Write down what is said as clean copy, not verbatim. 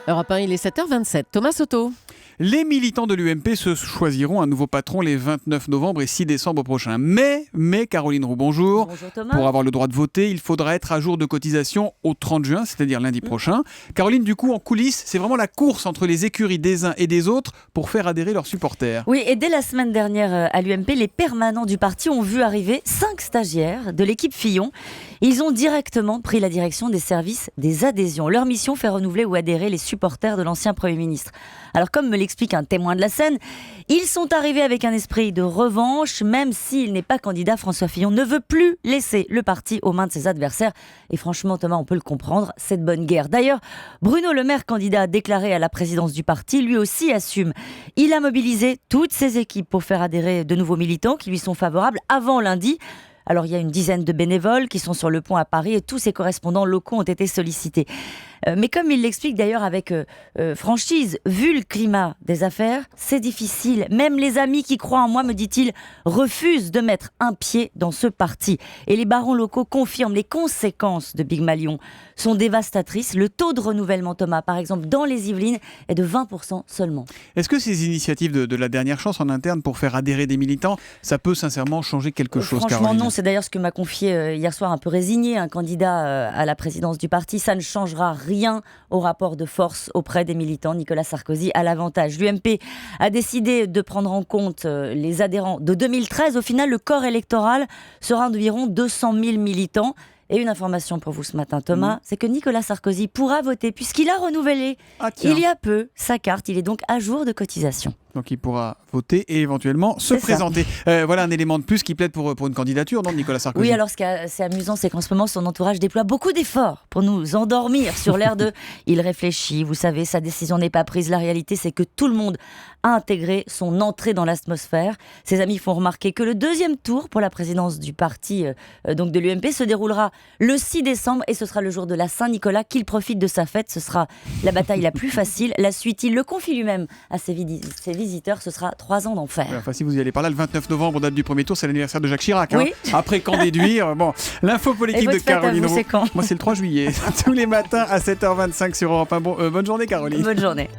Europe 1, il est 7h27. Thomas Soto. Les militants de l'UMP se choisiront un nouveau patron les 29 novembre et 6 décembre prochains. Mais Caroline Roux, bonjour. Bonjour Thomas. Pour avoir le droit de voter, il faudra être à jour de cotisation au 30 juin, c'est-à-dire lundi prochain. Caroline, du coup, en coulisses, c'est vraiment la course entre les écuries des uns et des autres pour faire adhérer leurs supporters. Oui, et dès la semaine dernière à l'UMP, les permanents du parti ont vu arriver 5 stagiaires de l'équipe Fillon. Ils ont directement pris la direction des services des adhésions. Leur mission, faire renouveler ou adhérer les supporters de l'ancien Premier ministre. Alors comme me l'explique un témoin de la scène, ils sont arrivés avec un esprit de revanche, même s'il n'est pas candidat. François Fillon ne veut plus laisser le parti aux mains de ses adversaires. Et franchement, Thomas, on peut le comprendre, c'est de bonne guerre. D'ailleurs, Bruno Le Maire, candidat déclaré à la présidence du parti, lui aussi assume. Il a mobilisé toutes ses équipes pour faire adhérer de nouveaux militants qui lui sont favorables avant lundi. Alors il y a une dizaine de bénévoles qui sont sur le pont à Paris et tous ses correspondants locaux ont été sollicités. Mais comme il l'explique d'ailleurs avec franchise, vu le climat des affaires, c'est difficile. Même les amis qui croient en moi, me dit-il, refusent de mettre un pied dans ce parti. Et les barons locaux confirment les conséquences de Big Malion sont dévastatrices. Le taux de renouvellement, Thomas, par exemple, dans les Yvelines, est de 20% seulement. Est-ce que ces initiatives de la dernière chance en interne pour faire adhérer des militants, ça peut sincèrement changer quelque chose, Franchement, Caroline ? non. C'est d'ailleurs ce que m'a confié hier soir un peu résigné un candidat à la présidence du parti. Ça ne changera rien au rapport de force auprès des militants. Nicolas Sarkozy a l'avantage. L'UMP a décidé de prendre en compte les adhérents de 2013. Au final, le corps électoral sera d'environ 200 000 militants. Et une information pour vous ce matin, Thomas, c'est que Nicolas Sarkozy pourra voter puisqu'il a renouvelé il y a peu sa carte. Il est donc à jour de cotisation. Donc il pourra voter et éventuellement se présenter. Voilà un élément de plus qui plaide pour une candidature, non, Nicolas Sarkozy ? Oui, alors ce qui est assez amusant, c'est qu'en ce moment, son entourage déploie beaucoup d'efforts pour nous endormir sur l'air de « il réfléchit, vous savez, sa décision n'est pas prise ». La réalité, c'est que tout le monde a intégré son entrée dans l'atmosphère. Ses amis font remarquer que le deuxième tour pour la présidence du parti, donc de l'UMP, se déroulera le 6 décembre et ce sera le jour de la Saint-Nicolas, qu'il profite de sa fête. Ce sera la bataille la plus facile. La suite, il le confie lui-même à ses visiteurs, ce sera 3 ans d'enfer. Ouais, enfin, si vous y allez par là, le 29 novembre, date du premier tour, c'est l'anniversaire de Jacques Chirac. Oui. Après, qu'en déduire ? Bon, l'info politique de Caroline Roux. C'est quand ? Moi, c'est le 3 juillet. Tous les matins à 7h25 sur Europe 1. Bonne journée, Caroline. Bonne journée.